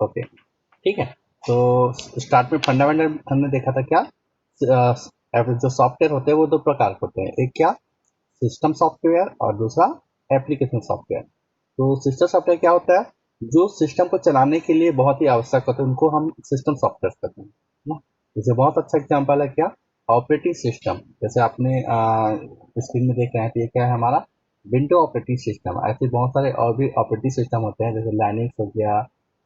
Okay, ठीक है। तो स्टार्ट में फंडामेंटल हमने देखा था क्या, जो सॉफ्टवेयर होते हैं वो दो प्रकार के होते हैं, एक क्या, सिस्टम सॉफ्टवेयर और दूसरा एप्लीकेशन सॉफ्टवेयर। तो सिस्टम सॉफ्टवेयर क्या होता है, जो सिस्टम को चलाने के लिए बहुत ही आवश्यक होता है उनको हम सिस्टम सॉफ्टवेयर कहते हैं ना। जैसे बहुत अच्छा एग्जांपल है क्या, ऑपरेटिंग सिस्टम। जैसे आपने स्क्रीन में देख रहे हैं तो ये क्या है हमारा विंडो ऑपरेटिंग सिस्टम। ऐसे बहुत सारे और भी ऑपरेटिंग सिस्टम होते हैं, जैसे लाइनिक्स हो गया,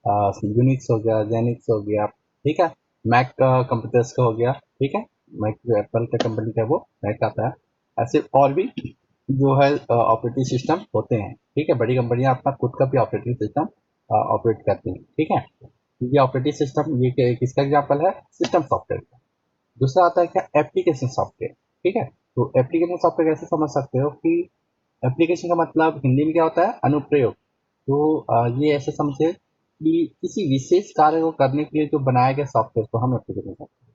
यूनिक्स हो गया, जेनिक्स हो गया, ठीक है। मैक कंप्यूटर्स का हो गया, ठीक है। मैक जो एप्पल का कंपनी का है वो मैक आता है। ऐसे और भी जो है ऑपरेटिंग सिस्टम होते हैं, ठीक है। बड़ी कंपनियां अपना खुद का भी ऑपरेटिंग सिस्टम ऑपरेट करती हैं, ठीक है। ये ऑपरेटिंग सिस्टम ये किसका एग्जाम्पल है, सिस्टम सॉफ्टवेयर का। दूसरा आता है क्या, एप्लीकेशन सॉफ्टवेयर, ठीक है। तो एप्लीकेशन सॉफ्टवेयर कैसे समझ सकते हो कि एप्लीकेशन का मतलब हिंदी में क्या होता है, अनुप्रयोग। तो ये ऐसे समझे कि किसी विशेष कार्य को करने के लिए जो बनाया गया सॉफ्टवेयर को हम एप्लीकेशन कहते हैं,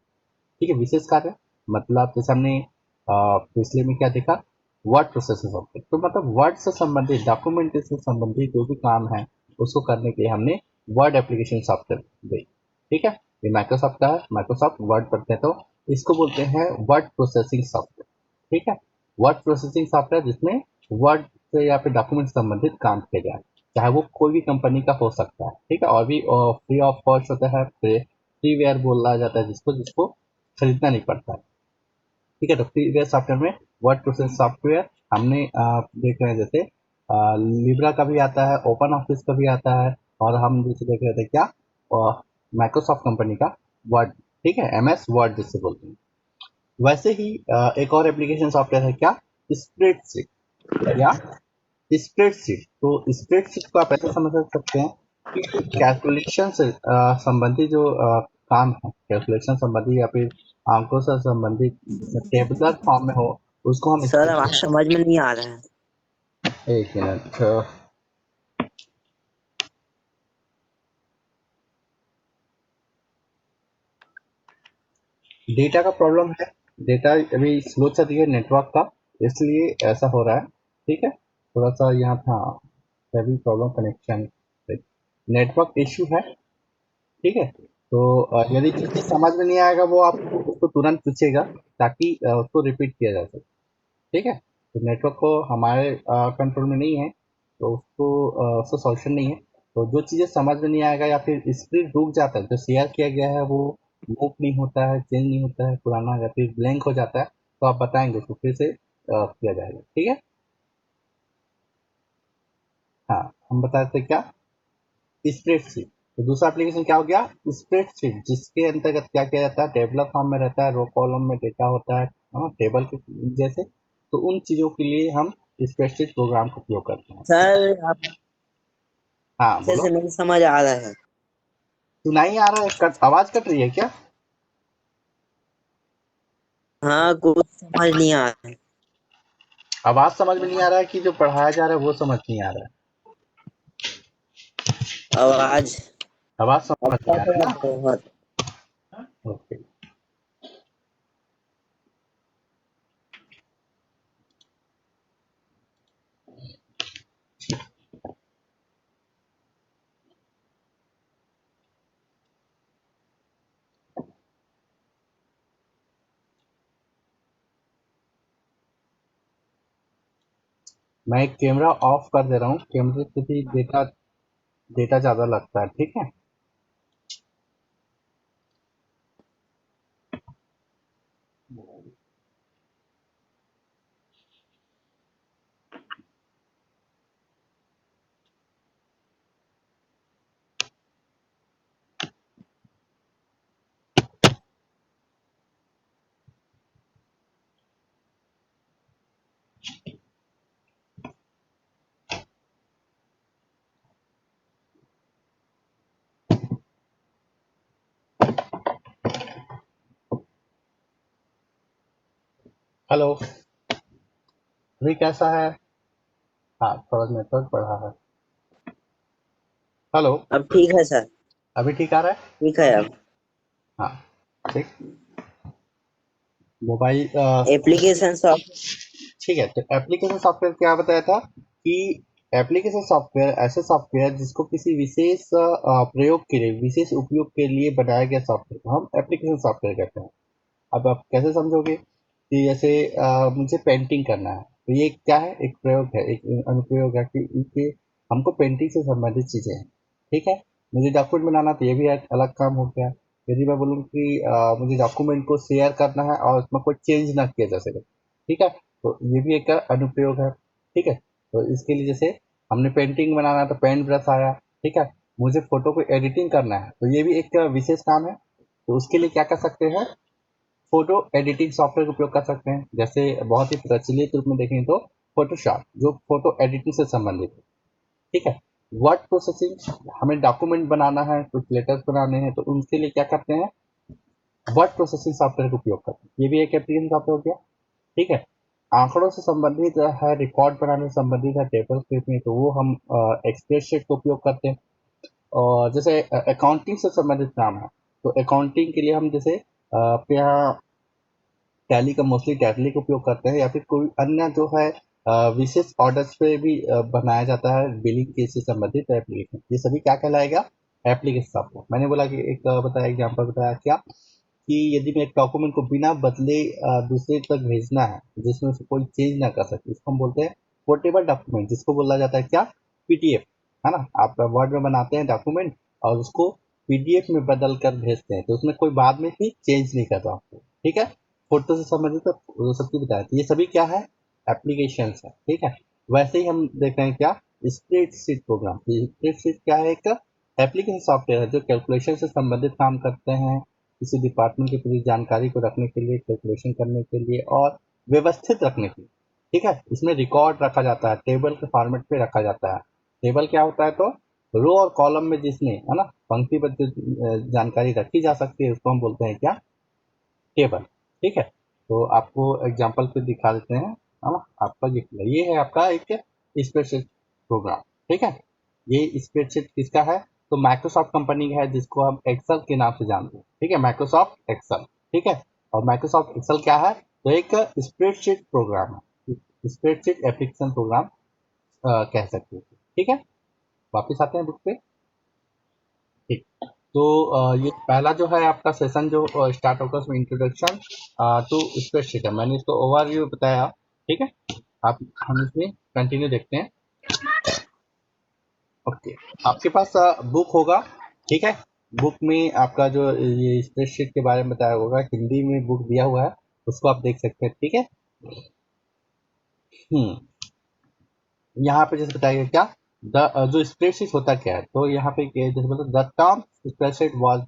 ठीक है। विशेष कार्य मतलब जैसे हमने पिछले में क्या देखा, वर्ड प्रोसेसिंग सॉफ्टवेयर। तो मतलब वर्ड से संबंधित, डॉक्यूमेंट से संबंधित जो भी काम है उसको करने के लिए हमने वर्ड एप्लीकेशन सॉफ्टवेयर दी, ठीक है। ये माइक्रोसॉफ्ट का है, माइक्रोसॉफ्ट वर्ड पढ़ते हैं तो इसको बोलते हैं वर्ड प्रोसेसिंग सॉफ्टवेयर, ठीक है। वर्ड प्रोसेसिंग सॉफ्टवेयर जिसमें वर्ड से या फिर डॉक्यूमेंट से संबंधित काम किया जाए, चाहे वो कोई भी कंपनी का हो सकता है, ठीक है। और भी फ्री ऑफ कॉस्ट होता है, फ्रीवेयर बोला जाता है जिसको जिसको खरीदना नहीं पड़ता है, ठीक है। तो फ्रीवेयर सॉफ्टवेयर में वर्ड प्रोसेस सॉफ्टवेयर हमने देख रहे हैं, जैसे लिब्रा का भी आता है, ओपन ऑफिस का भी आता है, और हम जैसे देख रहे थे क्या, माइक्रोसॉफ्ट कंपनी का वर्ड, ठीक है, एमएस वर्ड जिससे बोलते हैं। वैसे ही एक और एप्लीकेशन सॉफ्टवेयर है क्या, स्प्रेडशीट या स्प्रेडशीट। तो स्प्रेडशीट को आप ऐसे समझ सकते हैं कि कैलकुलेशन से संबंधित जो काम है, कैलकुलेशन संबंधी या फिर आंकड़ों से संबंधित टेबुलर फॉर्म में हो, उसको हम सर आवाज समझ में नहीं आ रहा है। एक मिनट, डेटा का प्रॉब्लम है, डेटा अभी स्लो चल रही है नेटवर्क का, इसलिए ऐसा हो रहा है, ठीक है। थोड़ा सा यहाँ था अभी प्रॉब्लम, कनेक्शन नेटवर्क इश्यू है, ठीक है। तो यदि चीज़ें समझ में नहीं आएगा वो आप उसको तुरंत पूछिएगा, ताकि उसको रिपीट किया जा सके, ठीक है। तो नेटवर्क को हमारे कंट्रोल में नहीं है, तो उसको उसका सॉल्यूशन नहीं है। तो जो चीज़ें समझ में नहीं आएगा या फिर स्क्रीन रुक जाता है, जो शेयर किया गया है वो मूव नहीं होता है, चेंज नहीं होता है, पुराना या फिर ब्लैंक हो जाता है, तो आप बताएंगे उसको फिर से किया जाएगा, ठीक है। हाँ, हम बताते क्या, स्प्रेडशीट। तो दूसरा एप्लीकेशन क्या हो गया, स्प्रेडशीट, जिसके अंतर्गत क्या किया जाता है, टेबलर फॉर्म में रहता है, रो कॉलम में डेटा होता है, टेबल के जैसे। तो उन चीजों के लिए हम स्प्रेडशीट प्रोग्राम का उपयोग करते हैं। सर आप हाँ अच्छे बोलो, से नहीं समझ आ रहा है। सुनाई आ रहा है, आवाज कट रही है क्या? हाँ कुछ समझ नहीं आ रहा है। आवाज समझ में नहीं आ रहा है कि जो पढ़ाया जा रहा है वो समझ नहीं आ रहा आवाज है, आवाज समझ आपका नहीं आ तो रहा है बहुत। ना। ओके, मैं कैमरा ऑफ कर दे रहा हूँ, कैमरे से भी डेटा डेटा ज्यादा लगता है, ठीक है। हेलो, अभी कैसा है? हाँ, थोड़ा नेटवर्क बढ़ा है। हेलो, अब ठीक है सर। अभी ठीक आ रहा है? ठीक है अब। हाँ, ठीक। Mobile application soft. ठीक है। तो एप्लीकेशन सॉफ्टवेयर क्या बताया था कि एप्लीकेशन सॉफ्टवेयर ऐसे सॉफ्टवेयर जिसको किसी विशेष प्रयोग के लिए, विशेष उपयोग के लिए बनाया गया सॉफ्टवेयर को हम एप्लीकेशन सॉफ्टवेयर कहते हैं। अब आप कैसे समझोगे कि जैसे मुझे पेंटिंग करना है, तो ये क्या है, एक प्रयोग है, एक अनुप्रयोग है कि हमको पेंटिंग से संबंधित चीजें हैं। ठीक है, मुझे डॉक्यूमेंट बनाना, तो ये भी एक अलग काम हो गया। यदि मैं बोलूँ कि मुझे डॉक्यूमेंट को शेयर करना है और उसमें कोई चेंज ना किया जा सके, ठीक है, तो ये भी एक अनुप्रयोग है। ठीक है, तो इसके लिए जैसे हमने पेंटिंग बनाना है तो पेंट ब्रश आया। ठीक है, मुझे फोटो को एडिटिंग करना है तो ये भी एक विशेष काम है, तो उसके लिए क्या कर सकते हैं, फोटो एडिटिंग सॉफ्टवेयर का उपयोग कर सकते हैं। जैसे बहुत ही प्रचलित रूप में देखें तो फोटोशॉप, जो फोटो एडिटिंग से संबंधित है। ठीक है, वर्ड प्रोसेसिंग, हमें डॉक्यूमेंट बनाना है, कुछ लेटर्स बनाने हैं, तो उनके लिए क्या करते हैं, वर्ड प्रोसेसिंग सॉफ्टवेयर का उपयोग करते हैं। ये भी एक एप्लीकेशन सॉफ्टवेयर हो गया। ठीक है, आंकड़ों से संबंधित है, रिकॉर्ड बनाने से संबंधित है, टेबल में, तो वो हम एक्सप्रेस शीट का उपयोग करते हैं। और जैसे अकाउंटिंग से संबंधित काम है, तो अकाउंटिंग के लिए हम जैसे आपके यहाँ टैली का, मोस्टली टैली का उपयोग करते हैं, या फिर कोई अन्य जो है विशेष ऑर्डर्स पे भी बनाया जाता है बिलिंग के से संबंधित एप्लीकेशन। ये सभी क्या कहलाएगा, एप्लीकेशन आपको मैंने बोला कि एक बताया, एग्जांपल बताया क्या, कि यदि मैं एक डॉक्यूमेंट को बिना बदले दूसरे तक भेजना है जिसमें से कोई चेंज ना कर सके, इसको हम बोलते हैं पोर्टेबल डॉक्यूमेंट, जिसको बोला जाता है क्या, पीडीएफ। है ना, आप वर्ड में बनाते हैं डॉक्यूमेंट और उसको पीडीएफ में बदल कर भेजते हैं, तो उसमें कोई बाद में भी चेंज नहीं करता आपको। ठीक है, फोटो से संबंधित तो वो सब चीज बताया, तो ये सभी क्या है, एप्लीकेशन है। ठीक है, वैसे ही हम देख रहे हैं क्या, स्प्रेडशीट प्रोग्राम। स्प्रेडशीट क्या है, एक एप्लीकेशन सॉफ्टवेयर है जो कैलकुलेशन से संबंधित काम करते हैं, किसी डिपार्टमेंट की पूरी जानकारी को रखने के लिए, कैलकुलेशन करने के लिए और व्यवस्थित रखने के लिए। ठीक है, इसमें रिकॉर्ड रखा जाता है, टेबल के फॉर्मेट पे रखा जाता है। टेबल क्या होता है, तो रो और कॉलम में जिसमें, है ना, पंक्तिबद्ध जानकारी रखी जा सकती है, उसको हम बोलते हैं क्या, टेबल। ठीक है, तो आपको एग्जांपल पे दिखा देते हैं, है ना, आपका ये है आपका एक स्प्रेडशीट प्रोग्राम। ठीक है, ये स्प्रेडशीट किसका है, तो माइक्रोसॉफ्ट कंपनी का है, जिसको हम एक्सेल के नाम से जानते हैं। ठीक है, माइक्रोसॉफ्ट एक्सेल। ठीक है, और माइक्रोसॉफ्ट एक्सेल क्या है, तो एक स्प्रेडशीट प्रोग्राम है, स्प्रेडशीट एप्लीकेशन प्रोग्राम कह सकते हैं। ठीक है, वापिस आते हैं बुक पे। ठीक, तो ये पहला जो है आपका सेशन जो स्टार्ट होगा, उसमें इंट्रोडक्शन टू स्प्रेडशीट है, मैंने इसको ओवरव्यू बताया। ठीक है, आप हम इसमें कंटिन्यू देखते हैं। ओके, आपके पास बुक होगा। ठीक है, बुक में आपका जो ये स्प्रेडशीट के बारे में बताया होगा, हिंदी में बुक दिया हुआ है, उसको आप देख सकते हैं। ठीक है, हम्म, यहाँ पे जैसे बताया गया क्या, जो स्प्रेडशीट होता क्या है, तो यहाँ पे जैसे मतलब the term spreadsheet was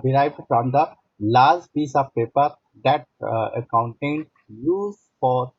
derived from the large piece of paper that accountant use for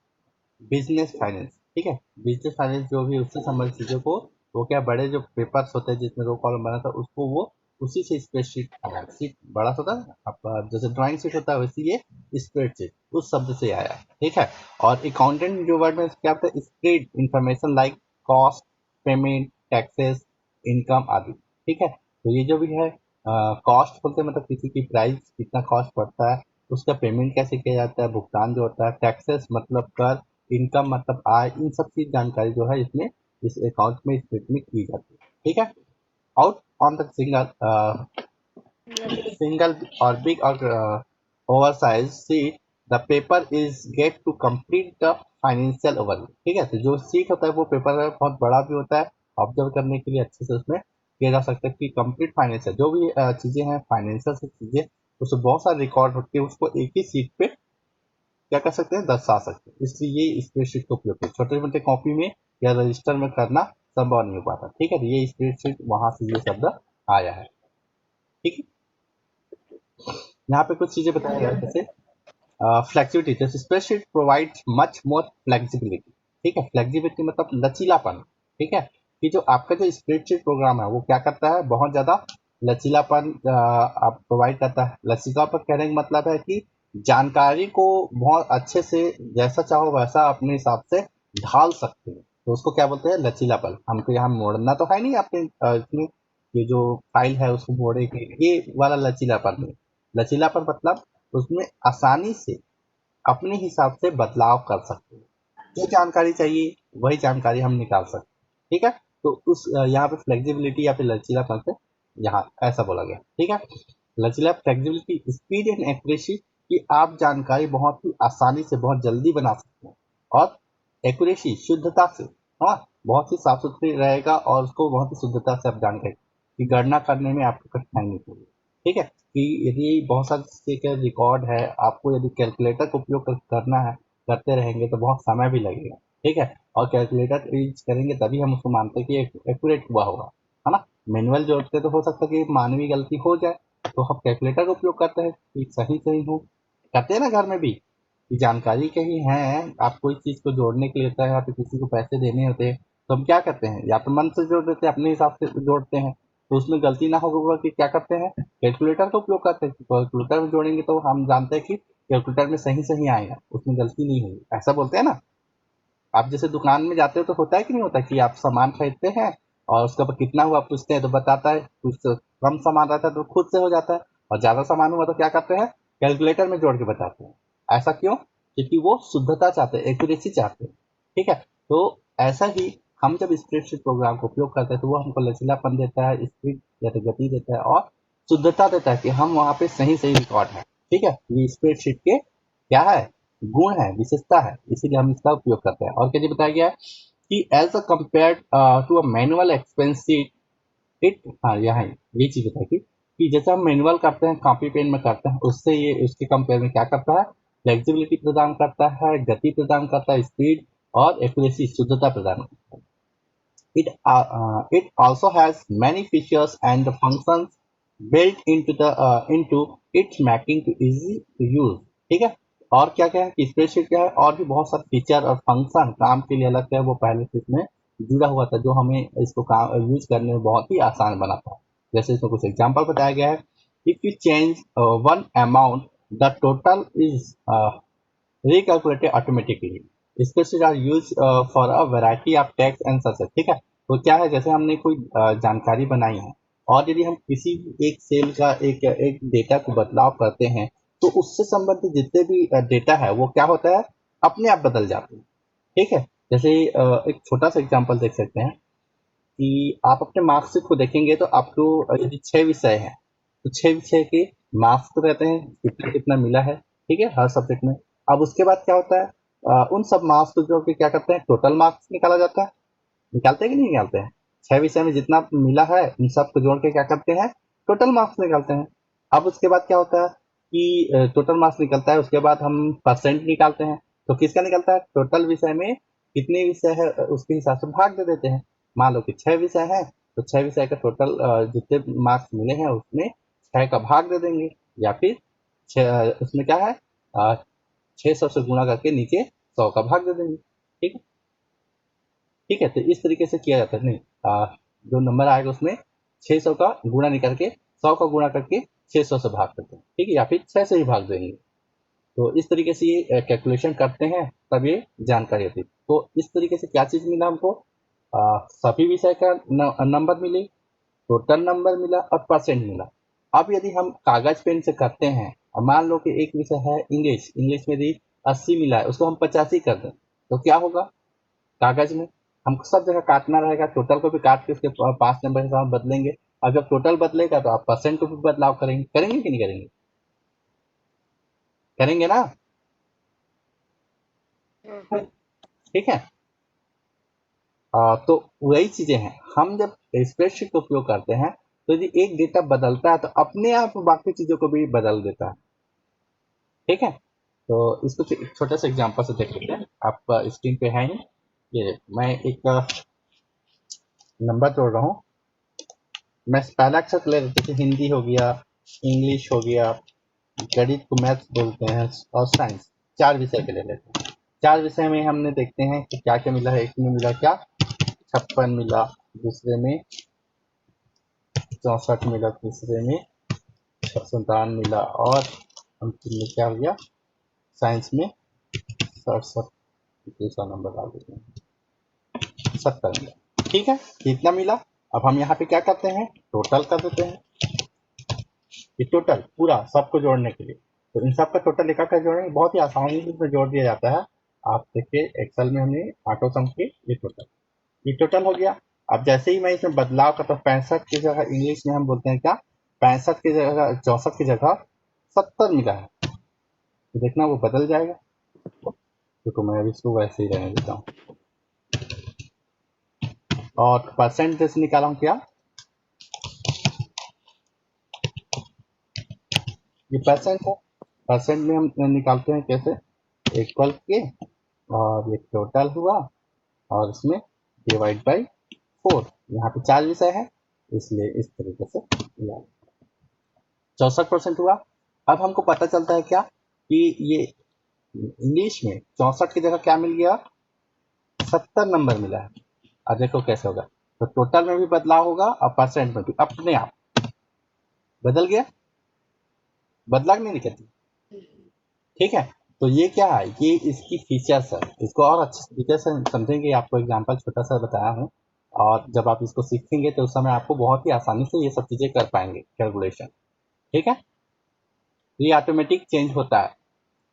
business finance. ठीक है, बिजनेस फाइनेंस जो भी उससे संबंधित चीजों को, वो क्या, बड़े जो पेपर्स होते हैं जिसमें रो कॉलम बना था, उसको वो उसी से स्प्रेडशीट आया, शीट बड़ा सा होता है आपका, जैसे ड्राइंग शीट होता है वैसे ये स्प्रेडशीट उस शब्द से आया। ठीक है, और अकाउंटेंट जो वर्ड में क्या होता है, spread information like cost, payment, taxes, income आदि। ठीक है, तो ये जो भी है, कॉस्ट बोलते हैं मतलब किसी की प्राइस कितना कॉस्ट पड़ता है, उसका पेमेंट कैसे किया जाता है, भुगतान जो होता है, टैक्सेस मतलब कर, इनकम मतलब आय, इन सब की जानकारी जो है इसमें इस अकाउंट में स्प्रेड में की जाती है। ठीक है, out on the single or big or oversized sheet, the paper is get to complete the financial overview। ठीक है, तो जो sheet होता है वो पेपर है, बहुत बड़ा भी होता है, ऑब्जर्व करने के लिए अच्छे से उसमें किया जा सकता है कि कंप्लीट फाइनेंशियल जो भी चीजें हैं, फाइनेंशियल से चीजें, उसमें बहुत सारे रिकॉर्ड होते हैं, उसको एक ही सीट पे क्या कर सकते हैं, दर्शा सकते हैं, इसलिए ये स्प्रेडशीट का उपयोग है। छोटे मोटे कॉपी में या रजिस्टर में करना संभव नहीं हो पाता। ठीक है, तो ये स्प्रेडशीट वहां से ये शब्द आया है। ठीक है, यहाँ पे कुछ चीजें बताया गया है, जैसे फ्लेक्सिबिलिटी, जैसे spreadsheet provides much more flexibility. ठीक है, फ्लेक्सिबिलिटी मतलब लचीलापन। ठीक है, कि जो आपका जो स्प्रेडशीट प्रोग्राम है वो क्या करता है, बहुत ज्यादा लचीलापन आप प्रोवाइड करता है। लचीलापन कहने का मतलब है कि जानकारी को बहुत अच्छे से, जैसा चाहो वैसा अपने हिसाब से ढाल सकते हैं, तो उसको क्या बोलते हैं, लचीलापन। हमको यहाँ मोड़ना तो है नहीं अपने इसमें, ये जो फाइल है उसको मोड़े के, ये वाला लचीलापन नहीं। लचीलापन मतलब उसमें आसानी से अपने हिसाब से बदलाव कर सकते हैं, जो जानकारी चाहिए वही जानकारी हम निकाल सकते हैं। ठीक है। तो उस यहाँ पे फ्लेक्सिबिलिटी या फिर लचीलापन से यहाँ ऐसा बोला गया, ठीक है। लचीला, फ्लेक्सिबिलिटी, स्पीड एंड एक्यूरेसी कि आप जानकारी बहुत ही आसानी से बहुत जल्दी बना सकते हैं, और एक्यूरेसी शुद्धता से, हाँ, बहुत ही साफ सुथरी रहेगा और उसको बहुत ही शुद्धता से आप जानकारी की गणना करने में आपको कठिनाई नहीं होगी, ठीक है। कि यदि बहुत सारे चीज़ का रिकॉर्ड है, आपको यदि कैलकुलेटर का उपयोग करना है, करते रहेंगे तो बहुत समय भी लगेगा, ठीक है। और कैलकुलेटर यूज करेंगे तभी हम उसको मानते हैं कि एक्यूरेट हुआ होगा, है ना। मैनुअल जोड़ते तो हो सकता है कि मानवीय गलती हो जाए, तो हम कैलकुलेटर का उपयोग करते हैं कि सही सही हो, करते हैं ना घर में भी, कि जानकारी के ही हैं, आप कोई चीज़ को जोड़ने के लिए होता है या फिर किसी को पैसे देने होते हैं, तो हम क्या करते हैं, या तो मन से जोड़ देते हैं, अपने हिसाब से जोड़ते हैं, तो उसमें गलती ना होगा कि क्या करते हैं, कैलकुलेटर का उपयोग करते हैं। कैलकुलेटर में जोड़ेंगे तो हम जानते हैं कि कैलकुलेटर में सही सही आएगा, उसमें गलती नहीं होगी, ऐसा बोलते हैं ना। आप जैसे दुकान में जाते हो तो होता है कि नहीं होता कि आप सामान खरीदते हैं और उसका कितना हुआ पूछते हैं तो बताता है, कुछ कम सामान रहता है तो खुद से हो जाता है, और ज़्यादा सामान हुआ तो क्या करते हैं, कैलकुलेटर में जोड़ के बताते हैं। ऐसा क्यों? क्योंकि वो शुद्धता चाहते हैं, एक्यूरेसी चाहते हैं, ठीक है। तो ऐसा ही हम जब स्प्रेडशीट प्रोग्राम का उपयोग करते हैं तो वो हमको लचीलापन देता है, स्पीड या तो गति देता है, और शुद्धता देता है कि हम वहाँ पे सही सही रिकॉर्ड है, ठीक है। ये स्प्रेडशीट के क्या है, गुण है, विशेषता है, इसीलिए हम इसका उपयोग करते हैं। और क्या बताया गया है कि as a compare to a manual expensive it, हाँ यहाँ ये चीज बताई कि जैसे हम मैनुअल करते हैं, कॉपी पेन में करते हैं, उससे ये उसके कंपेयर में क्या करता है, फ्लेक्सिबिलिटी प्रदान करता है, गति प्रदान करता है, स्पीड और एक्यूरेसी शुद्धता प्रदान करता है। It also has many features and functions built into its making to easy to use, ठीक है। और क्या क्या है कि स्प्रेडशीट क्या है, और भी बहुत सारे फीचर और फंक्शन काम के लिए अलग है, वो पहले से इसमें जुड़ा हुआ था, जो हमें इसको काम यूज करने में बहुत ही आसान बनाता है। जैसे इसमें कुछ एग्जांपल बताया गया है, if you change one amount the total is recalculated automatically. Spaces are used for a variety of text and such, ठीक है। तो क्या है, जैसे हमने कोई जानकारी बनाई है, और यदि हम किसी भी एक सेल का एक एक डेटा को बदलाव करते हैं, तो उससे संबंधित जितने भी डेटा है वो क्या होता है, अपने आप बदल जाते हैं, ठीक है। जैसे एक छोटा सा एग्जांपल देख सकते हैं कि आप अपने मार्कशीट को देखेंगे तो आपको यदि 6 विषय हैं तो 6 विषय के मार्क्स तो रहते हैं, कितना कितना मिला है, ठीक है, हर सब्जेक्ट में। अब उसके बाद क्या होता है, उन सब मार्क्स को जोड़ के क्या करते हैं, टोटल मार्क्स निकाला जाता है। निकालते हैं कि नहीं निकालते हैं, 6 विषय में जितना मिला है उन सबको जोड़ के क्या करते हैं, टोटल मार्क्स निकालते हैं। अब उसके बाद क्या होता है कि टोटल मार्क्स निकलता है, उसके बाद हम परसेंट निकालते हैं। तो किसका निकलता है, टोटल विषय में कितने विषय है उसके हिसाब से भाग दे देते हैं। मान लो कि 6 विषय है, तो 6 विषय का टोटल जितने मार्क्स मिले हैं उसमें 6 का भाग दे देंगे, या फिर उसमें क्या है, 600 से गुणा करके नीचे 100 का भाग दे देंगे, ठीक है। ठीक है, तो इस तरीके से किया जाता है, नहीं, जो नंबर आएगा उसमें 600 का गुणा निकाल के 100 का गुणा करके 600 से भाग करते हैं, ठीक है, या फिर 6 से ही भाग देंगे। तो इस तरीके से ये कैलकुलेशन करते हैं, तब ये जानकारी होती है। तो इस तरीके से क्या चीज़ मिला हमको, सभी विषय का नंबर मिले, टोटल नंबर मिला और परसेंट मिला। अब यदि हम कागज पेन से करते हैं, और मान लो कि एक विषय है इंग्लिश, इंग्लिश में यदि 80 मिला है, उसको हम 85 कर दें, तो क्या होगा, कागज में हमको सब जगह काटना रहेगा, टोटल को भी काट के उसके 5 नंबर के साथ बदलेंगे। और जब टोटल बदलेगा तो आप परसेंट को भी बदलाव करेंगे, करेंगे कि नहीं करेंगे, करेंगे ना, ठीक है। तो वही चीजें हैं, हम जब स्प्रेडशीट का उपयोग करते हैं तो यदि एक डेटा बदलता है तो अपने आप बाकी चीजों को भी बदल देता है, ठीक है। तो इसको छोटा सा एग्जांपल से देख लेते हैं, आप स्क्रीन पे है ही, ये मैं एक नंबर जोड़ रहा हूँ। मैं पहला अक्षर ले लेते, जैसे हिंदी हो गया, इंग्लिश हो गया, गणित को मैथ्स बोलते हैं, और साइंस, 4 विषय के ले लेते हैं। 4 विषय में हमने देखते हैं कि क्या क्या मिला है, एक में मिला क्या, 56 मिला, दूसरे में 64 मिला, तीसरे में 57 मिला, और अंतिम में क्या हो गया, साइंस में 67, दूसरा नंबर डाल देते हैं, 70 मिला, ठीक है, कितना मिला। अब हम यहाँ पे क्या करते हैं, टोटल कर देते हैं, ये टोटल पूरा सबको जोड़ने के लिए। तो इन सबका टोटल लिखा कर जोड़ेंगे, बहुत ही आसानी से इसमें जोड़ दिया जाता है। आप देखिए एक्सेल में हमने ऑटो सम के ये टोटल, ये टोटल हो गया। अब जैसे ही मैं इसमें बदलाव करता हूँ, 65 की जगह इंग्लिश में हम बोलते हैं क्या, 65 की जगह 64 की जगह 70 मिला है, तो देखना वो बदल जाएगा। तो मैं अभी इसको वैसे ही रहने देता हूँ। और परसेंट जैसे निकाला हूँ क्या, ये परसेंट है। परसेंट में हम निकालते हैं कैसे, इक्वल के, और ये टोटल हुआ, और इसमें डिवाइड बाई 4। यहाँ पे 4 विषय है, इसलिए इस तरीके से लिया। 64% हुआ। अब हमको पता चलता है क्या कि ये इंग्लिश में 64 की जगह क्या मिल गया, 70 नंबर मिला है। अब देखो कैसे होगा, तो टोटल में भी बदलाव होगा और परसेंट में भी अपने आप बदल गया। बदला नहीं दिखती, ठीक है। तो ये क्या है, ये इसकी फीचर्स है। इसको और अच्छे तरीके से समझेंगे, आपको एग्जांपल छोटा सा बताया हूँ, और जब आप इसको सीखेंगे तो उस समय आपको बहुत ही आसानी से ये सब चीजें कर पाएंगे, कैलकुलेशन, ठीक है। ये ऑटोमेटिक चेंज होता है।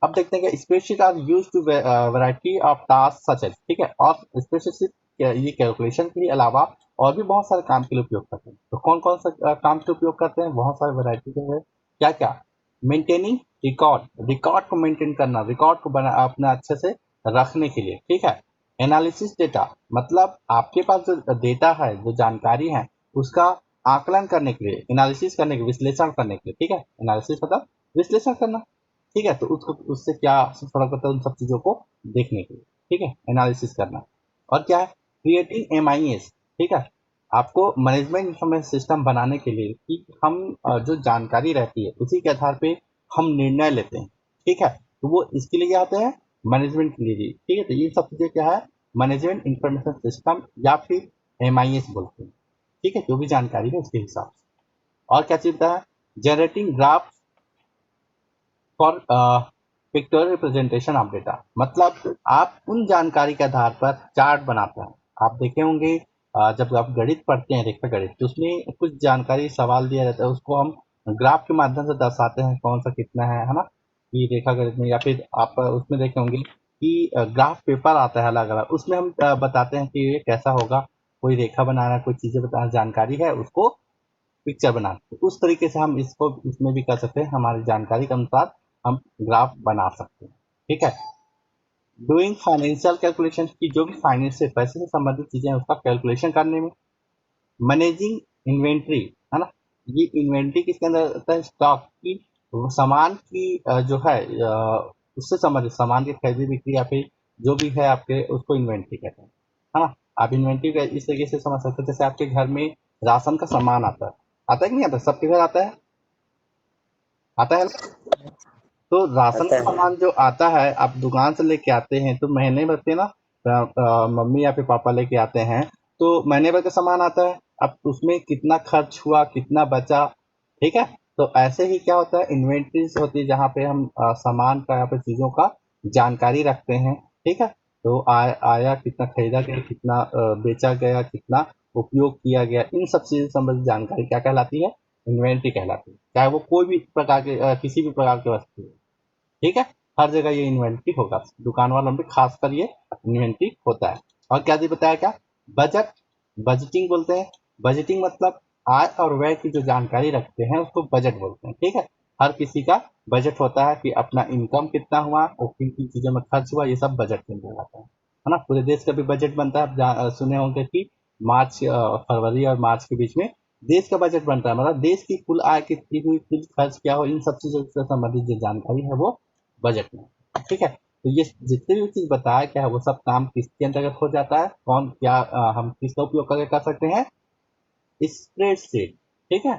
अब देखते हैं कि spreadsheet are use to variety of task such as, ठीक है। और स्प्रेडशीट ये कैलकुलेशन के अलावा और भी बहुत सारे काम के लिए उपयोग करते हैं। तो कौन कौन सा काम के लिए उपयोग करते हैं, बहुत सारे वैरायटी के है। क्या क्या, मेंटेनिंग रिकॉर्ड, रिकॉर्ड को मेंटेन करना, रिकॉर्ड को बना अपना अच्छे से रखने के लिए, ठीक है। एनालिसिस डेटा, मतलब आपके पास जो डेटा है, जो जानकारी है, उसका आकलन करने के लिए, एनालिसिस करने के, विश्लेषण करने के लिए, ठीक है। एनालिसिस मतलब विश्लेषण करना, ठीक है। तो उसको उससे क्या फर्क पड़ता है, उन सब चीजों को देखने के लिए, ठीक है, एनालिसिस करना। और क्या है, क्रिएटिंग एमआईएस, ठीक है। आपको मैनेजमेंट इंफॉर्मेशन सिस्टम बनाने के लिए कि हम जो जानकारी रहती है उसी के आधार पे हम निर्णय लेते हैं, ठीक है। तो वो इसके लिए क्या आते हैं, मैनेजमेंट के लिए भी, ठीक है। तो ये सब चीजें क्या है, मैनेजमेंट इंफॉर्मेशन सिस्टम या फिर एमआईएस बोलते हैं, ठीक है। जो भी जानकारी है उसके हिसाब से। और क्या चीज है, generating graph for pictorial representation of data, मतलब आप उन जानकारी के आधार पर चार्ट बनाते हैं। आप देखे होंगे जब आप गणित पढ़ते हैं, रेखा गणित, तो उसमें कुछ जानकारी सवाल दिया रहता है, उसको हम ग्राफ के माध्यम से दर्शाते हैं, कौन सा कितना है ना। कि रेखा गणित में, या फिर आप उसमें देखे होंगे कि ग्राफ पेपर आता है अलग अलग, उसमें हम बताते हैं कि ये कैसा होगा। कोई रेखा बनाना, कोई चीजें बताना, जानकारी है उसको पिक्चर बना, तो उस तरीके से हम इसको इसमें भी कर सकते हैं, हमारी जानकारी के अनुसार हम ग्राफ बना सकते हैं, ठीक है। डूइंग फाइनेंशियल कैलकुलेशन, की जो भी फाइनेंस से, पैसे से संबंधित चीजें हैं उसका कैलकुलेशन करने में। मैनेजिंग इन्वेंट्री, है ना। ये इन्वेंट्री किसके अंदर आता है, स्टॉक की, सामान की जो है उससे संबंधित सामान की खरीदी बिक्री, या फिर जो भी है आपके, उसको इन्वेंट्री कहते हैं, है ना। आप इन्वेंट्री का इस तरीके से समझ सकते हैं, जैसे आपके घर में राशन का सामान आता है, आता है कि नहीं आता, सबके घर आता है, आता है ना? तो राशन आता का है। सामान जो आता है, आप दुकान से लेके आते हैं तो महीने भर के ना, मम्मी या फिर पापा लेके आते हैं, तो महीने भर का सामान आता है। अब उसमें कितना खर्च हुआ, कितना बचा, ठीक है। तो ऐसे ही क्या होता है, इन्वेंट्रीज होती है जहाँ पे हम सामान का या फिर चीजों का जानकारी रखते हैं, ठीक है। तो आया कितना, खरीदा गया कितना, बेचा गया कितना, उपयोग किया गया, इन सब चीजों से संबंधित जानकारी क्या कहलाती है, इन्वेंट्री कहलाती है। चाहे वो कोई भी प्रकार के किसी भी प्रकार की वस्तु हो, ठीक है। हर जगह ये इन्वेंट्री होगा, दुकान वालों में खासकर ये इन्वेंट्री होता है। और क्या चीज बताया, क्या बजट, बजटिंग बोलते हैं। बजटिंग मतलब आय और व्यय की जो जानकारी रखते हैं उसको बजट बोलते हैं, ठीक है। हर किसी का बजट होता है कि अपना इनकम कितना हुआ और किन किन चीजों में खर्च हुआ, ये सब बजट के अंदर आता है ना। पूरे देश का भी बजट बनता है, आप सुने होंगे कि मार्च फरवरी और मार्च के बीच में देश का बजट बनता है, मतलब देश की कुल आय कितनी हुई, कुल खर्च क्या हो, इन सब चीजों से संबंधित जो जानकारी है वो बजट में, ठीक है। तो ये जितने भी चीज बताया क्या है, वो सब काम किसके अंतर्गत हो जाता है, कौन क्या हम किसका उपयोग करके कर सकते हैं, स्प्रेडशीट, ठीक है।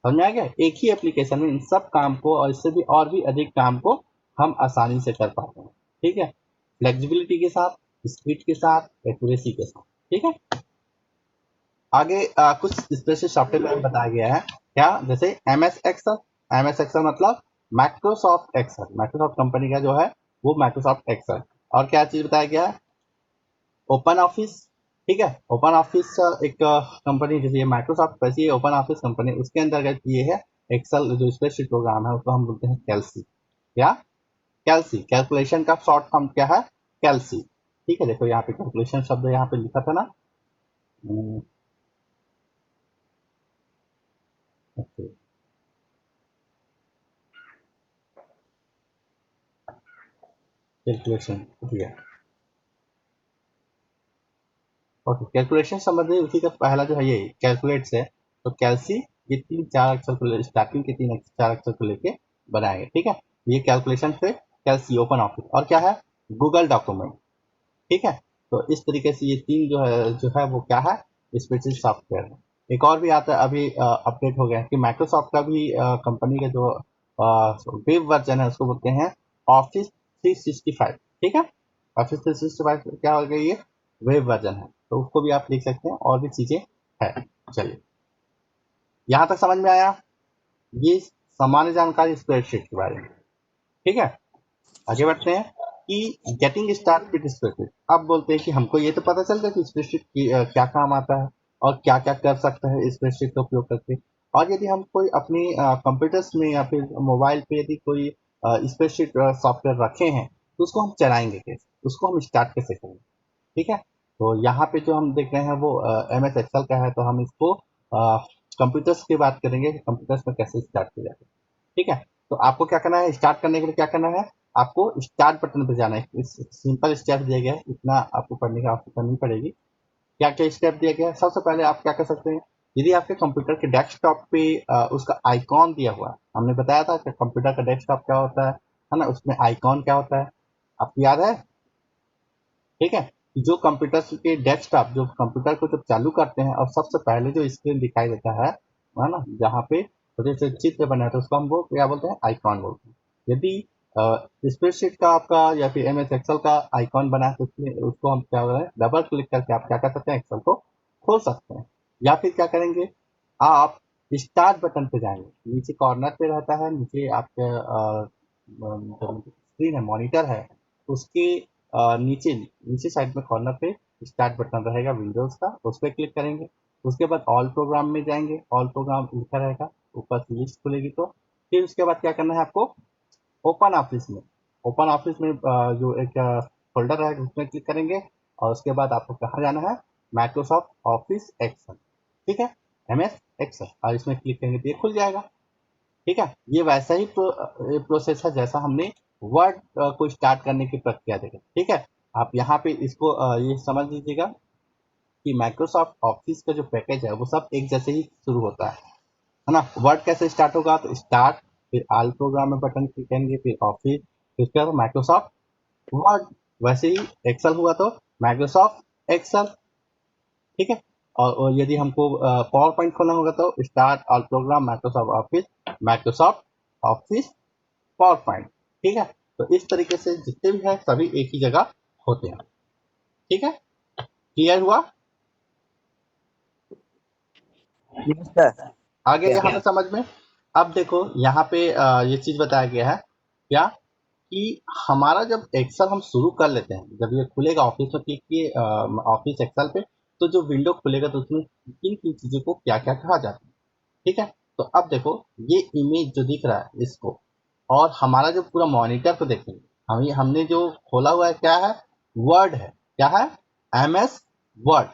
समझ में आ गया, एक ही एप्लीकेशन में इन सब काम को और इससे भी और भी अधिक काम को हम आसानी से कर पाते हैं, ठीक है। फ्लेक्सिबिलिटी के साथ, स्पीड के साथ, एक्यूरेसी के साथ, ठीक है। आगे कुछ स्पेशल सॉफ्टवेयर में बताया गया है, क्या, जैसे M S Excel. M S Excel मतलब माइक्रोसॉफ्ट एक्सल, माइक्रोसॉफ्ट कंपनी का जो है वो माइक्रोसॉफ्ट एक्सल। और क्या चीज बताया गया है, ओपन ऑफिस, ठीक है। ओपन ऑफिस एक कंपनी, जैसे ये माइक्रोसॉफ्ट वैसी ओपन ऑफिस कंपनी, उसके अंतर्गत ये है एक्सल, जो स्प्रेडशीट प्रोग्राम है उसको हम बोलते हैं कैल्सी, या कैल्सी, कैलकुलेशन का शॉर्ट फॉर्म क्या है, कैल्सी, ठीक है। देखो यहाँ पे कैलकुलेशन शब्द यहाँ पे लिखा था ना, ओके, कैलकुलेशन ठीक है। ओके, कैलकुलेशन संबंधी उसी का पहला जो है ये कैलकुलेट से, तो कैलसी ये 3-4 अक्षर को स्टार्टिंग के 3-4 अक्षर को लेके बनाएंगे, ठीक है। ये कैलकुलेशन से कैलसी ओपन ऑफिस, और क्या है, गूगल डॉक्यूमेंट, ठीक है। तो इस तरीके से ये तीन जो है वो क्या है, स्प्रेडशीट सॉफ्टवेयर है। एक और भी आता है, अभी अपडेट हो गया है कि माइक्रोसॉफ्ट का भी कंपनी का जो वेब वर्जन है उसको बोलते हैं ऑफिस 365, ठीक है। ऑफिस 365 क्या हो गया, ये वेब वर्जन है, तो उसको भी आप लिख सकते हैं, और भी चीजें है। चलिए, यहाँ तक समझ में आया। ये सामान्य जानकारी स्प्रेडशीट के बारे में, ठीक है। आगे बढ़ते हैं कि गेटिंग स्टार्ट विद स्प्रेडशीट। अब बोलते हैं कि हमको ये तो पता चल गया कि स्प्रेडशीट की क्या काम आता है और क्या क्या कर सकता है स्प्रेडशीट का उपयोग करके। और यदि हम कोई अपनी कंप्यूटर्स में या फिर मोबाइल पे यदि कोई स्प्रेडशीट सॉफ्टवेयर रखे हैं, तो उसको हम चलाएंगे कैसे, उसको हम स्टार्ट कैसे करेंगे, ठीक है। तो यहाँ पे जो हम देख रहे हैं वो एम एस एक्सेल का है, तो हम इसको कंप्यूटर्स की बात करेंगे, कंप्यूटर्स में कैसे स्टार्ट किया जाता है, ठीक है। तो आपको क्या करना है, स्टार्ट करने के लिए क्या करना है, आपको स्टार्ट बटन पे जाना है। इस सिंपल स्टेप दिया गया है, इतना आपको पढ़ने की आवश्यकता नहीं पड़ेगी। क्या क्या स्टेप दिया गया है, सबसे पहले आप क्या कर सकते हैं, यदि आपके कंप्यूटर के डेस्कटॉप पे उसका आइकॉन दिया हुआ है, हमने बताया था कि कंप्यूटर का डेस्कटॉप क्या होता है ना, उसमें आइकॉन क्या होता है, आपको याद है, ठीक है। जो कंप्यूटर के डेस्कटॉप, जो कंप्यूटर को जब चालू करते हैं और सबसे पहले जो स्क्रीन दिखाई देता है ना, जहाँ पे छोटे से चित्र बना है, तो उसको हम वो क्या बोलते हैं, आइकॉन बोलते हैं। यदि स्प्रेडशीट का आपका या फिर एम एस एक्सेल का आइकॉन बना है, तो उसमें उसको हम क्या बोलते हैं, डबल क्लिक करके आप क्या कर सकते हैं, एक्सेल को खोल सकते हैं। या फिर क्या करेंगे, आप स्टार्ट बटन पे जाएंगे, नीचे कॉर्नर पे रहता है, नीचे आपके स्क्रीन है, मॉनिटर है, उसके नीचे नीचे साइड में कॉर्नर पे स्टार्ट बटन रहेगा विंडोज का, उस पर क्लिक करेंगे। उसके बाद ऑल प्रोग्राम में जाएंगे, ऑल प्रोग्राम लिखा रहेगा, ऊपर से लिस्ट खुलेगी, तो फिर उसके बाद क्या करना है आपको, ओपन ऑफिस में, ओपन ऑफिस में जो एक फोल्डर है उसमें क्लिक करेंगे, और उसके बाद आपको कहाँ जाना है, माइक्रोसॉफ्ट ऑफिस एक्सेल, ठीक है, एम एस एक्सेल, और इसमें क्लिक करेंगे तो ये खुल जाएगा, ठीक है। ये वैसा ही प्रोसेस है जैसा हमने वर्ड को स्टार्ट करने की प्रक्रिया देखी, ठीक है। आप यहाँ पे इसको ये समझ लीजिएगा कि माइक्रोसॉफ्ट ऑफिस का जो पैकेज है वो सब एक जैसे ही शुरू होता है ना। वर्ड कैसे स्टार्ट होगा, तो स्टार्ट, फिर ऑल प्रोग्राम में बटन क्लिक करेंगे, फिर ऑफिस, फिर क्या होगा, माइक्रोसॉफ्ट वर्ड। वैसे ही एक्सेल हुआ तो माइक्रोसॉफ्ट एक्सेल, ठीक है। और यदि हमको पावर पॉइंट खोलना होगा तो start all programme Microsoft office, Microsoft office power point, ठीक है। तो इस तरीके से जितने भी है सभी एक ही जगह होते हैं, ठीक है। क्लियर हुआ, यस सर। आगे यहाँ पे समझ में। अब देखो यहाँ पे ये चीज बताया गया है क्या, कि हमारा जब एक्सेल हम शुरू कर लेते हैं, जब ये खुलेगा ऑफिस में क्लिक किए ऑफिस एक्सेल पे, तो जो विंडो खुलेगा तो उसमें किन किन चीजों को क्या क्या कहा जाता है, ठीक है। तो अब देखो, ये इमेज जो दिख रहा है इसको, और हमारा जो पूरा मॉनिटर को देखेंगे, हमने जो खोला हुआ है क्या है, वर्ड है, क्या है, एम एस वर्ड,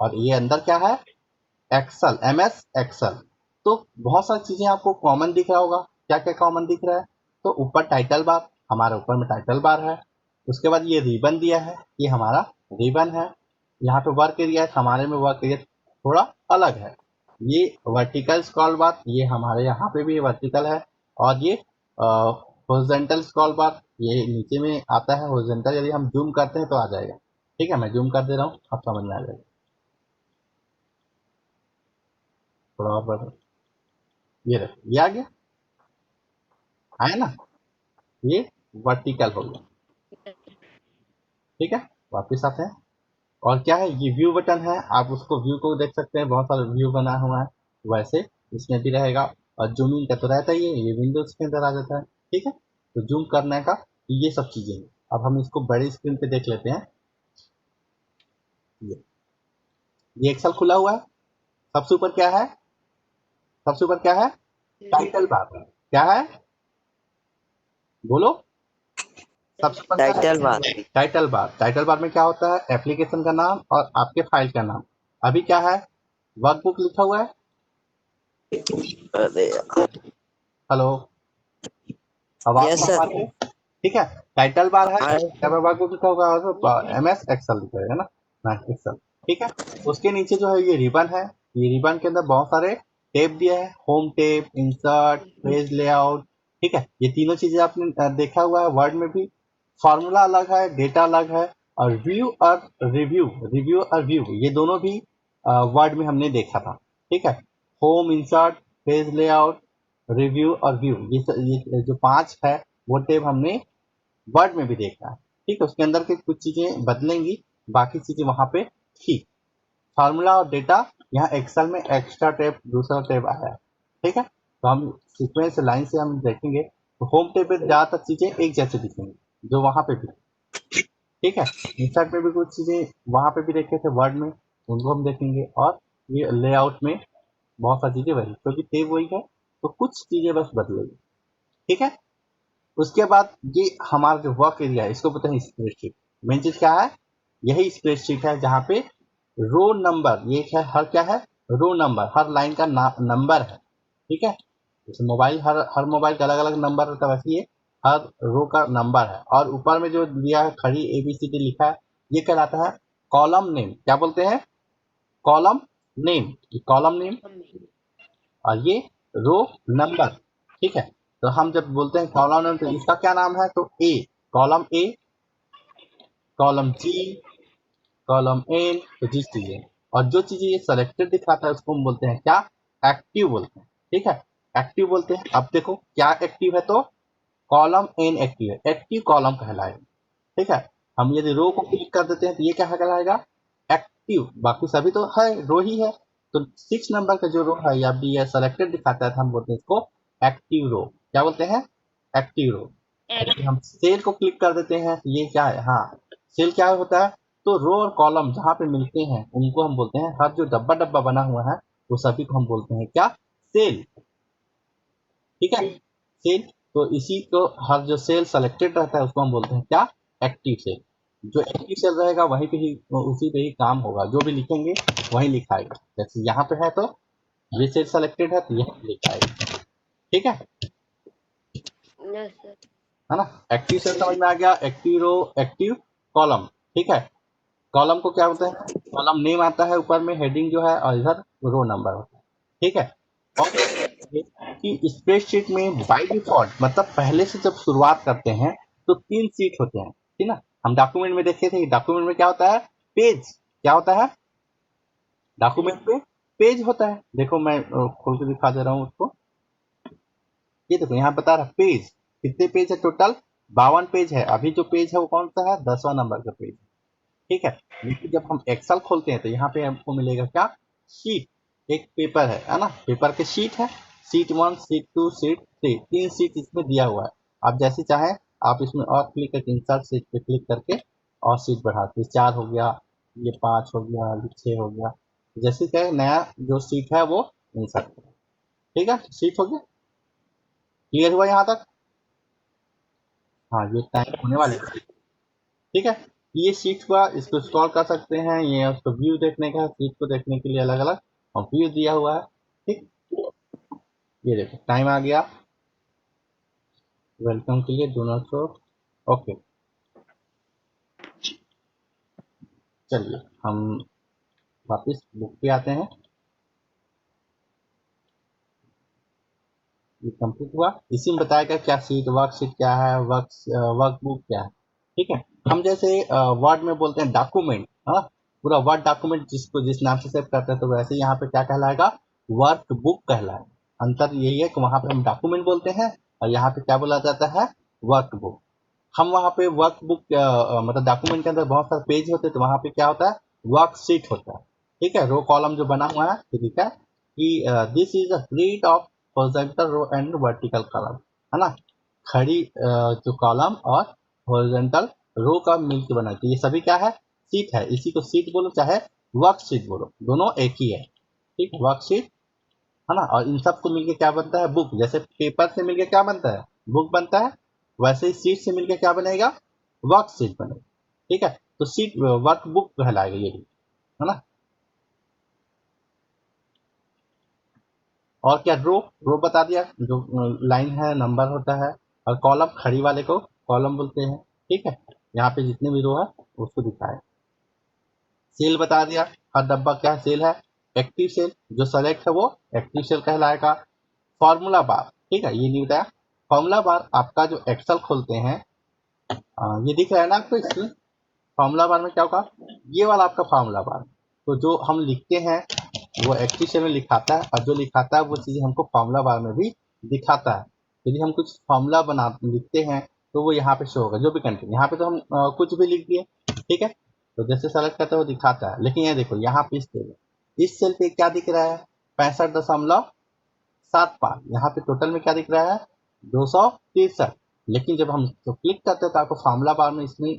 और ये अंदर क्या है, एक्सेल, एम एस एक्सेल। तो बहुत सारी चीजें आपको कॉमन दिख रहा होगा, क्या क्या कॉमन दिख रहा है, तो ऊपर टाइटल बार, हमारे ऊपर में टाइटल बार है। उसके बाद ये रिबन दिया है, ये हमारा रिबन है। यहाँ पे वर्क एरिया है, हमारे में वर्क एरिया थोड़ा अलग है। ये वर्टिकल स्क्रॉल बार, ये हमारे यहाँ पे भी वर्टिकल है, और ये हॉरिजॉन्टल स्क्रॉल बार, ये नीचे में आता है हॉरिजॉन्टल, यदि हम जूम करते हैं तो आ जाएगा, ठीक है। मैं जूम कर दे रहा हूँ, आप समझ में आ जाएगा, थोड़ा और बढ़, ये रखिए, ये आ गया, आया ना, ये वर्टिकल हो गया, ठीक है। वापिस आते हैं, और क्या है, ये व्यू बटन है, आप उसको व्यू को देख सकते हैं, बहुत सारे व्यू बना हुआ है, वैसे इसमें भी रहेगा। और जूमिंग का तो रहता ही है, ये विंडोज के अंदर आ जाता है, ठीक है। तो जूम करने का ये सब चीजें हैं। अब हम इसको बड़ी स्क्रीन पे देख लेते हैं। ये एक्सेल खुला हुआ है, सबसे ऊपर क्या है, सबसे ऊपर क्या है, टाइटल बार, क्या है, बोलो, सबसे ऊपर क्या टाइटल है, बार। Title bar. टाइटल बार में क्या होता है, एप्लीकेशन का नाम और आपके फाइल का नाम, अभी क्या है, वर्कबुक लिखा हुआ है। अरे हेलो, आवाज यस नहीं आ सर। रही है? ठीक है, टाइटल बार है, हाँ क्या वर्कबुक लिखा होगा, और MS एक्सेल लिखा है ना, एक्सेल। ठीक है, उसके नीचे जो है ये रिबन है, ये रिबन के अंदर बहुत सारे टेप दिए हैं, home tape, insert, page layout. ठीक है, ये तीनों चीजें आपने देखा हुआ है वर्ड में भी। फॉर्मूला अलग है, डेटा अलग है, और व्यू और रिव्यू, रिव्यू और व्यू ये दोनों भी वर्ड में हमने देखा था। ठीक है, home, insert, page layout, review और व्यू, ये जो 5 है वो टेप हमने वर्ड में भी देखा है। ठीक है, उसके अंदर के कुछ चीजें बदलेंगी, बाकी चीजें वहां पे थी। फार्मूला और डेटा यहाँ एक्सेल में एक्स्ट्रा टेप, दूसरा टेप आया है। ठीक है, तो हम सीक्वेंस लाइन से हम देखेंगे तो होम टेप पे ज्यादातर चीजें एक जैसे दिखेंगी जो वहां पे भी। ठीक है, इंसर्ट में भी कुछ चीजें वहां पे भी देखे थे वर्ड में, उनको हम देखेंगे, और ये लेआउट में बहुत सारी चीजें वही, क्योंकि टेप वही है तो कुछ चीजें बस बदलेगी। ठीक है, उसके बाद ये हमारा जो वर्क एरिया है इसको बोलते हैं स्प्रेडशीट। मेन चीज क्या है, यही स्प्रेडशीट है जहाँ पे रो नंबर, ये है हर क्या है, रो नंबर, हर लाइन का नंबर है। ठीक है, जैसे मोबाइल, हर हर मोबाइल का अलग अलग नंबर रहता है, वैसे ये हर रो का नंबर है। और ऊपर में जो दिया है खड़ी ABCD लिखा है, ये कहलाता है कॉलम नेम। क्या बोलते हैं, कॉलम नेम, कॉलम नेम, और ये रो नंबर। ठीक है, तो हम जब बोलते हैं कॉलम नेम तो इसका क्या नाम है, तो A, column A, column G, column N, तो जिस चीजें, और जो चीजें ये सेलेक्टेड दिखाता है उसको हम बोलते हैं क्या, एक्टिव बोलते हैं। ठीक है, एक्टिव बोलते हैं। अब देखो क्या एक्टिव है, तो कॉलम एन एक्टिव है, एक्टिव कॉलम कहलाएगा। ठीक है, हम यदि रो को क्लिक कर देते हैं तो ये क्या कहलाएगा, एक्टिव। बाकी सभी तो है, रो ही है। तो 6 नंबर का जो रो है या भी ये सेलेक्टेड दिखाता है तो हम बोलते हैं इसको एक्टिव रो। क्या बोलते हैं, एक्टिव रो। हम सेल को क्लिक कर देते हैं तो ये क्या है, हाँ, सेल क्या होता है, तो रो और कॉलम जहाँ पे मिलते हैं उनको हम बोलते हैं, हर जो डब्बा डब्बा बना हुआ है वो सभी को हम बोलते हैं क्या, सेल। ठीक है, सेल। तो इसी को हर जो सेल सेलेक्टेड रहता है उसको हम बोलते हैं क्या, एक्टिव सेल। जो एक्टिव सेल रहेगा वहीं पे ही, उसी पे ही काम होगा, जो भी लिखेंगे वही लिखाएगा। जैसे यहाँ पे है तो ये सेल सेलेक्टेड है तो यही लिखाएगा। ठीक है, है ना। एक्टिव सेल समझ में आ गया, एक्टिव रो, एक्टिव कॉलम। ठीक है, कॉलम को क्या बोलते हैं, कॉलम नेम आता है ऊपर में, हेडिंग जो है, और इधर रो नंबर होता है। ठीक है, और कि स्प्रेडशीट में बाय डिफॉल्ट, मतलब पहले से जब शुरुआत करते हैं तो 3 सीट होते हैं। ठीक ना, हम डॉक्यूमेंट में देखे थे, डॉक्यूमेंट में क्या होता है, पेज। क्या होता है, डॉक्यूमेंट पे पेज होता है। देखो मैं खोल के दिखा दे रहा हूँ उसको। ये देखो यहाँ बता रहा पेज, कितने पेज है टोटल, 52 पेज है। अभी जो पेज है वो कौन सा है, 10वां नंबर का पेज। ठीक है, लेकिन जब हम एक्सेल खोलते हैं तो यहाँ पे हमको मिलेगा क्या, शीट, एक पेपर है ना, पेपर के शीट है, शीट 1, शीट 2, शीट 3, 3 शीट इसमें दिया हुआ है। आप जैसे चाहें आप इसमें और क्लिक करके इंसर्ट शीट पे क्लिक करके और शीट बढ़ाते, 4 हो गया, ये 5 हो गया, ये 6 हो गया, जैसे चाहे नया जो शीट है वो इंसर्ट करें। ठीक है, शीट हो गया, क्लियर हुआ यहाँ तक। हाँ, ये टाइम होने वाले हैं। ठीक है, ये शीट हुआ, इसको स्क्रॉल कर सकते हैं, ये उसको व्यू देखने का, शीट को देखने के लिए अलग अलग और व्यू दिया हुआ है। ठीक, ये देखो टाइम आ गया, वेलकम के लिए डोनर शो। ओके, चलिए हम वापस बुक पे आते हैं। ये कंप्लीट हुआ, इसी में बताएगा क्या शीट, वर्कशीट क्या है, वर्कबुक क्या है। ठीक है, हम जैसे वर्ड में बोलते हैं डॉक्यूमेंट, हाँ, पूरा वर्ड डॉक्यूमेंट जिसको जिस नाम से सेव करते हैं, तो वैसे यहाँ पे क्या कहलाएगा, वर्कबुक कहलाएगा। अंतर यही है कि वहां पे हम डॉक्यूमेंट बोलते हैं और यहाँ पे क्या बोला जाता है, वर्कबुक। हम वहाँ पे वर्कबुक मतलब डॉक्यूमेंट के अंदर बहुत सारे पेज होते हैं, तो वहाँ पे क्या होता है, वर्कशीट होता है। ठीक है, रो कॉलम जो बना हुआ है तो लिखा है कि this is a grid of horizontal row and vertical column, है ना, खड़ी जो कॉलम और हॉरिजॉन्टल रो का मिलकर बना है। तो ये सभी क्या है, सीट है, इसी को सीट बोलो चाहे वर्कशीट बोलो, दोनों एक ही है। ठीक, वर्कशीट, है ना, और इन सब को मिलके क्या बनता है, बुक। जैसे पेपर से मिलके क्या बनता है, बुक बनता है, वैसे ही सीट से मिलके क्या बनेगा, वर्कशीट बनेगा। ठीक है, तो सीट वर्क बुक कहलाएगा ये भी, है ना। और क्या, रो, रो बता दिया, जो लाइन है नंबर होता है, और कॉलम खड़ी वाले को कॉलम बोलते हैं। ठीक है, यहाँ पे जितने भी रो है उसको दिखाए। सेल बता दिया, हर डब्बा क्या सेल है, एक्टिव सेल, जो सेलेक्ट है वो एक्टिव सेल कहलाएगा। फॉर्मूला बार, ठीक है, ये नहीं बताया। फॉर्मूला बार आपका जो एक्सेल खोलते हैं, ये दिख रहा है ना आपको इसमें, फॉर्मूला बार में क्या होगा, ये वाला आपका फॉर्मूला बार। तो जो हम लिखते हैं वो एक्टिव सेल में लिखाता है, और जो लिखाता है वो चीज़ हमको फॉर्मूला बार में भी दिखाता है। यदि हम कुछ फॉर्मूला बना लिखते हैं तो वो यहाँ पे शो होगा, जो भी कंटेंट। यहाँ पे तो हम कुछ भी लिख दिए, ठीक है, तो जैसे सेलेक्ट करते हैं वो दिखाता है। लेकिन ये देखो यहाँ पे इस सेल पे क्या दिख रहा है, 65.75। यहाँ पे टोटल में क्या दिख रहा है, 263। लेकिन जब हम तो क्लिक करते हैं तो आपको फॉर्मूला बार में इसमें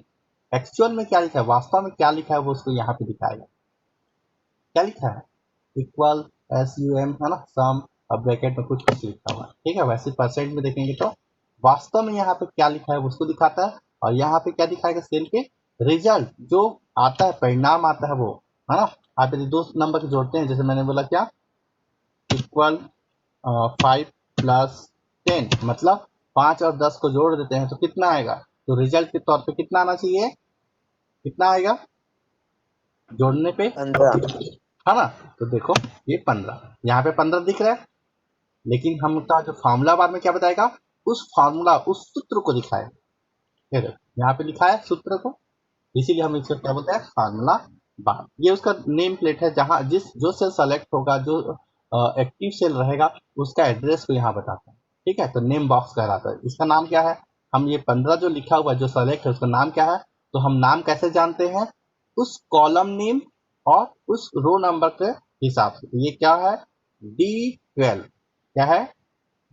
एक्चुअल में क्या लिखा है, वास्तव में क्या लिखा है वो उसको यहाँ पे दिखाएगा। क्या लिखा है, इक्वल, SUM है ना, सम, अब ब्रैकेट में कुछ कुछ लिखा हुआ है। ठीक है, वैसे परसेंट में देखेंगे तो वास्तव में यहाँ पे क्या लिखा है उसको दिखाता है। और यहाँ पे क्या दिखाएगा, सेल के रिजल्ट जो आता है, परिणाम आता है वो, है ना। आप यदि दो नंबर के जोड़ते हैं, जैसे मैंने बोला क्या, इक्वल 5+10, मतलब 5 और 10 को जोड़ देते हैं तो कितना आएगा, तो रिजल्ट के तौर पे कितना आना चाहिए, कितना आएगा जोड़ने पे, 15। है ना। तो देखो ये 15, यहाँ पे 15 दिख रहा है। लेकिन हमका जो फार्मूला बार में क्या बताएगा, उस फार्मूला, उस सूत्र को दिखाएगा। ये देखो यहाँ पे लिखा है सूत्र को, इसीलिए हम इसको क्या बोलते हैं, फार्मूला बार। ये उसका नेम प्लेट है, जहाँ जो सेल सेलेक्ट होगा, जो एक्टिव सेल रहेगा, उसका एड्रेस को यहाँ बताता है। ठीक है, तो नेम बॉक्स कहलाता है। इसका नाम क्या है, हम ये 15 जो लिखा हुआ है जो सेलेक्ट है उसका नाम क्या है, तो हम नाम कैसे जानते हैं, उस कॉलम नेम और उस रो नंबर के हिसाब से। तो ये क्या है, D12, क्या है,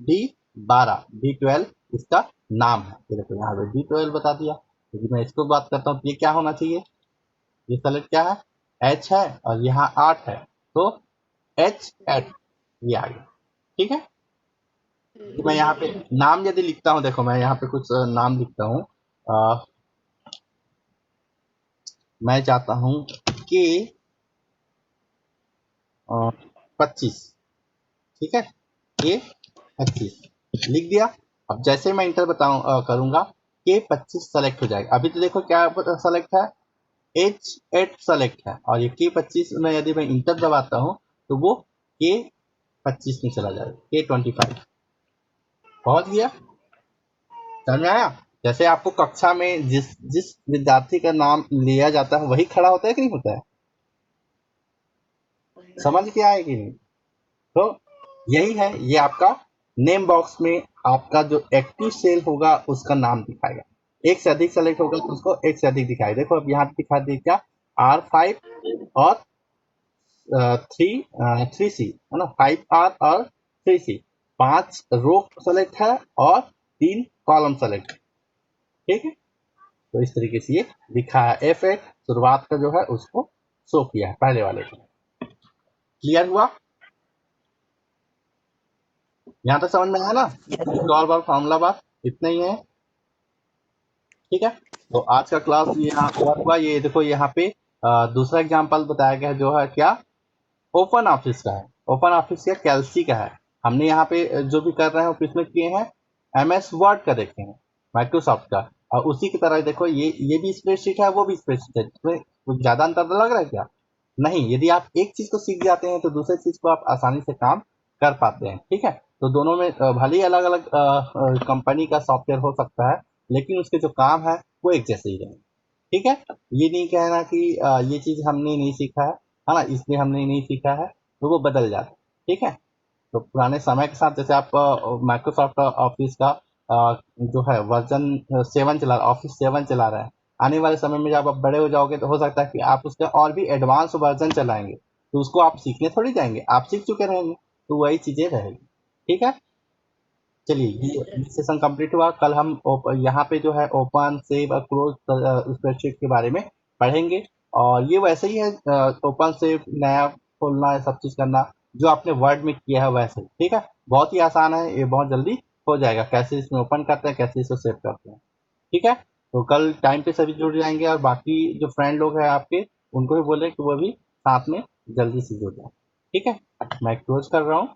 D12, D12 इसका नाम है। ये देखो यहाँ पे D12 बता दिया। यदि मैं इसको बात करता हूँ तो ये क्या होना चाहिए, ये सेलेक्ट क्या है, H है, और यहाँ 8 है, तो H8 ये आ गया। ठीक है, तो मैं यहाँ पे नाम यदि लिखता हूँ, देखो मैं यहाँ पे कुछ नाम लिखता हूँ, मैं चाहता हूँ कि 25, ठीक है, ये 25 लिख दिया। अब जैसे मैं इंटर करूंगा, के 25 सेलेक्ट हो जाएगा। अभी तो देखो क्या सेलेक्ट है, H8 सेलेक्ट है, और ये के 25 में यदि मैं इंटर दबाता हूँ तो वो के 25 में चला जाएगा, के 25 पहुंच गया। समझ में आया, जैसे आपको कक्षा में जिस जिस विद्यार्थी का नाम लिया जाता है वही खड़ा होता है कि नहीं होता है, समझ के आए कि नहीं। तो यही है, ये आपका नेम बॉक्स में आपका जो एक्टिव सेल होगा उसका नाम दिखाएगा। एक से अधिक सेलेक्ट होगा तो उसको एक से अधिक दिखाएगा। देखो अब यहाँ दिखा दी क्या, R5 और 3C, है ना, 5R और 3C, 5 रो सेलेक्ट है और 3 कॉलम सेलेक्ट। ठीक है, तो इस तरीके से ये दिखा है। F8 शुरुआत का जो है उसको शो किया है पहले वाले को। क्लियर हुआ, यहाँ तक समझ में आया ना, स्क्रॉल बार, फार्मूला बार, इतना ही है। ठीक है, तो आज का क्लास ये यहाँ हुआ। ये देखो यहाँ पे दूसरा एग्जांपल बताया गया है, जो है क्या, ओपन ऑफिस का है। ओपन ऑफिस का कैल्सी का है। हमने यहाँ पे जो भी कर रहे हैं ऑफिस में किए हैं, MS वर्ड का देखे हैं, माइक्रोसॉफ्ट का। और उसी की तरह देखो ये भी स्प्रेडशीट है, वो भी स्प्रेडशीट है। इसमें कुछ ज्यादा अंतर लग रहा है क्या, नहीं। यदि आप एक चीज को सीख जाते हैं तो दूसरी चीज को आप आसानी से काम कर पाते हैं। ठीक है, तो दोनों में भले ही अलग अलग कंपनी का सॉफ्टवेयर हो सकता है, लेकिन उसके जो काम है वो एक जैसे ही रहेंगे। ठीक है, ये नहीं कहना कि ये चीज हमने नहीं सीखा है ना, इसलिए हमने नहीं सीखा है, तो वो बदल जाता है। ठीक है, तो पुराने समय के साथ जैसे आप माइक्रोसॉफ्ट ऑफिस का जो है वर्जन 7 चला, ऑफिस 7 चला रहे हैं, आने वाले समय में जब आप बड़े हो जाओगे तो हो सकता है कि आप उसका और भी एडवांस वर्जन चलाएंगे, तो उसको आप सीखने थोड़ी जाएंगे, आप सीख चुके रहेंगे, तो वही चीजें रहेगी। ठीक है, चलिए ये सेशन कंप्लीट हुआ। कल हम यहाँ पे जो है ओपन, सेव और क्लोज स्प्रेडशीट के बारे में पढ़ेंगे। और ये वैसे ही है, ओपन, सेव, नया खोलना, सब चीज करना जो आपने वर्ड में किया है वैसे ही। ठीक है, बहुत ही आसान है, ये बहुत जल्दी हो जाएगा। कैसे इसमें ओपन करते हैं, कैसे इसको सेव करते हैं। ठीक है, तो कल टाइम पे सभी जुड़ जाएंगे, और बाकी जो फ्रेंड लोग हैं आपके उनको भी बोले कि वो भी साथ में जल्दी से जुड़ जाए। ठीक है, मैं क्लोज कर रहा हूँ।